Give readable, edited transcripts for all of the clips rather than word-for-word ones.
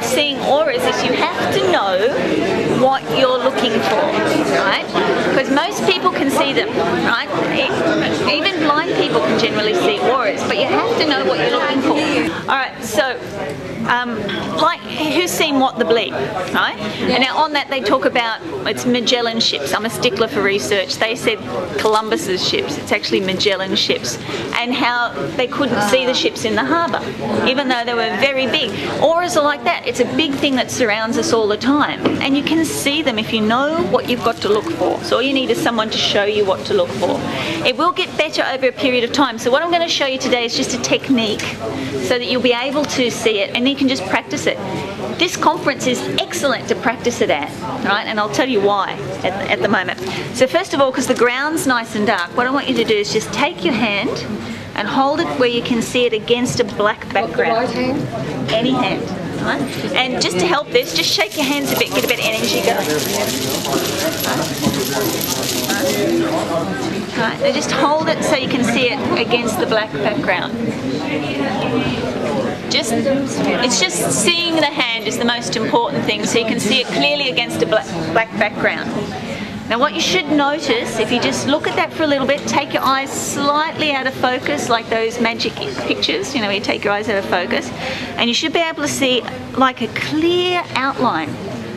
seeing auras is you have to know what you're looking for, right? Because most people can see them, right? Even blind people can generally see auras, but you have to know what you're looking for. All right, so like who's seen What the Bleep, right? And now on that they talk about it's Magellan ships. I'm a stickler for research. They said Columbus's ships. It's actually Magellan ships, and how they couldn't see the ships in the harbour, even though they were very big. Auras are like that. It's a big thing that surrounds us all the time, and you can see them if you know what you've got to look for. So all you need is someone to show you what to look for. It will get better over a period of time. So what I'm going to show you today is just a technique so that you'll be able to see it, and then you can just practice it. This conference is excellent to practice it at, right? And I'll tell you why at the moment. So first of all, because the ground's nice and dark, what I want you to do is just take your hand and hold it where you can see it against a black background. What, the right hand? Any hand. Right? And just to help this, just shake your hands a bit, get a bit of energy going. Right. Now just hold it so you can see it against the black background. It's just seeing the hand is the most important thing, so you can see it clearly against a black background. Now what you should notice, if you just look at that for a little bit, take your eyes slightly out of focus, like those magic pictures, you know, where you take your eyes out of focus, and you should be able to see like a clear outline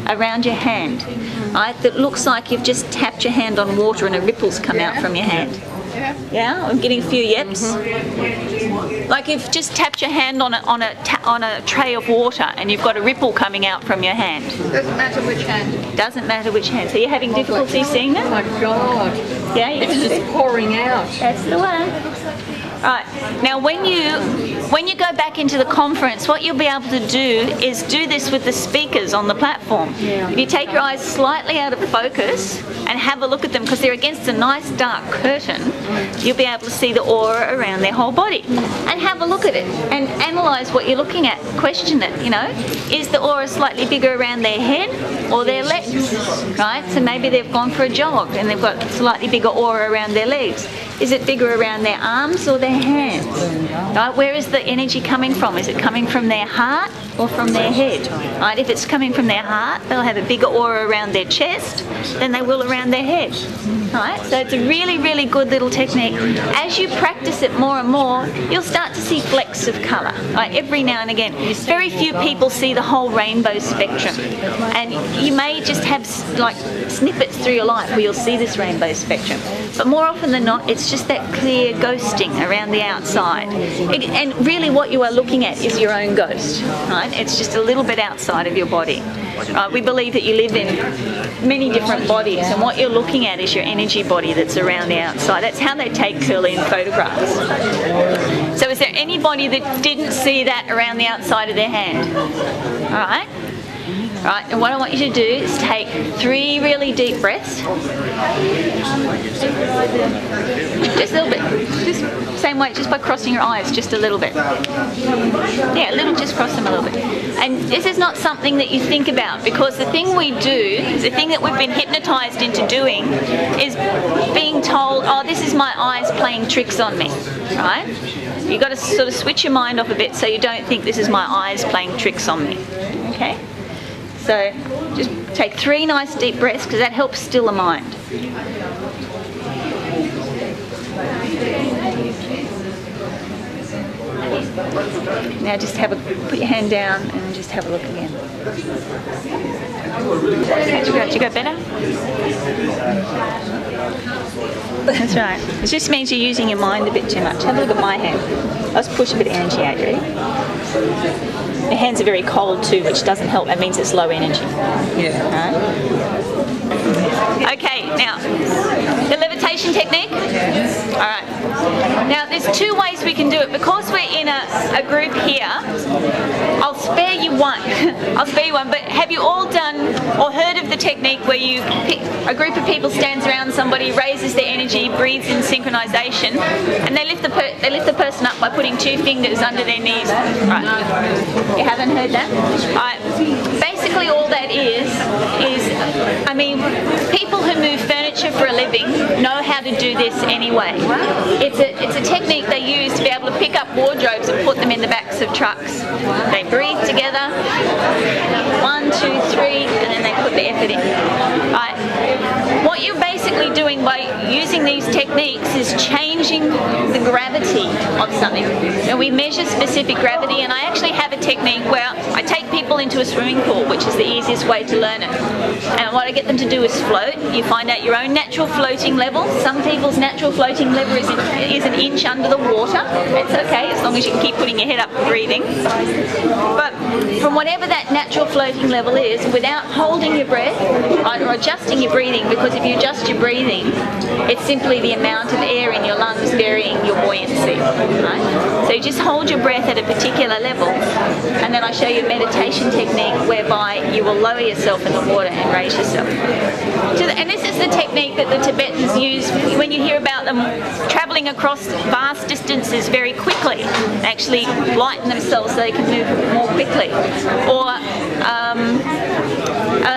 around your hand, right, that looks like you've just tapped your hand on water and a ripple's come out from your hand. Yeah, I'm getting a few yeps. Like you've just tapped your hand on a tray of water and you've got a ripple coming out from your hand. Doesn't matter which hand. Doesn't matter which hand. So you're having difficulty seeing that? Oh my God. Yeah, it's just pouring out. That's the one. Right, now when you go back into the conference, what you'll be able to do is do this with the speakers on the platform. If you take your eyes slightly out of focus and have a look at them, because they're against a nice dark curtain, you'll be able to see the aura around their whole body. And have a look at it and analyse what you're looking at. Question it, you know. Is the aura slightly bigger around their head or their legs? Right, so maybe they've gone for a jog and they've got slightly bigger aura around their legs. Is it bigger around their arms or their hands? Right? Where is the energy coming from? Is it coming from their heart or from their head? Right? If it's coming from their heart, they'll have a bigger aura around their chest than they will around their head. Right? So it's a really, really good little technique. As you practice it more and more, you'll start to see flecks of colour. Right? Every now and again. Very few people see the whole rainbow spectrum. And you may just have like snippets through your life where you'll see this rainbow spectrum. But more often than not, it's just that clear ghosting around the outside. And really what you are looking at is your own ghost, right? It's just a little bit outside of your body. We believe that you live in many different bodies, and what you're looking at is your energy body that's around the outside. That's how they take Kirlian photographs. So is there anybody that didn't see that around the outside of their hand? All right. Right, and what I want you to do is take 3 really deep breaths. Just a little bit. Just same way, just by crossing your eyes just a little bit. Yeah, a little, just cross them a little bit. And this is not something that you think about, because the thing we do, the thing that we've been hypnotised into doing, is being told, oh, this is my eyes playing tricks on me, right? You've got to sort of switch your mind off a bit so you don't think this is my eyes playing tricks on me, okay? So just take 3 nice deep breaths, because that helps still the mind. Now just put your hand down and just have a look again. Did you go better? That's right. It just means you're using your mind a bit too much. Have a look at my hand. Let's push a bit of energy out, ready? Your hands are very cold too, which doesn't help. That means it's low energy. Yeah. Right. Okay, now, the levitation technique. All right. Now, there's 2 ways we can do it. Because we're in a group here, I'll spare you one. I'll spare you one, but have you all done or heard of the technique where a group of people stands around somebody, raises their energy, breathes in synchronization, and they lift the person up by putting 2 fingers under their knees? Right. You haven't heard that? Right. Basically all that is, I mean, people who move furniture furniture for a living know how to do this anyway. It's a technique they use to be able to pick up wardrobes and put them in the backs of trucks. They breathe together, 1, 2, 3, and then they put the effort in. Right. What you're basically doing by using these techniques is changing the gravity of something. And we measure specific gravity, and I actually have a technique where I take people into a swimming pool, which is the easiest way to learn it. And what I get them to do is float. You find out your own natural floating level. Some people's natural floating level is an inch under the water. It's okay, as long as you can keep putting your head up and breathing. But from whatever that natural floating level is, without holding your breath or adjusting your breathing, because if you adjust your breathing, it's simply the amount of air in your lungs varying your buoyancy. Right? So you just hold your breath at a particular level, and then I show you a meditation technique whereby you will lower yourself in the water and raise yourself. And this is the technique that the Tibetans use when you hear about them travelling across vast distances very quickly, actually lighten themselves so they can move more quickly. Or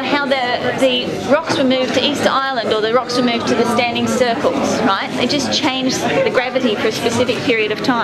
how the rocks were moved to Easter Island, or the rocks were moved to the standing circles, right? They just changed the gravity for a specific period of time.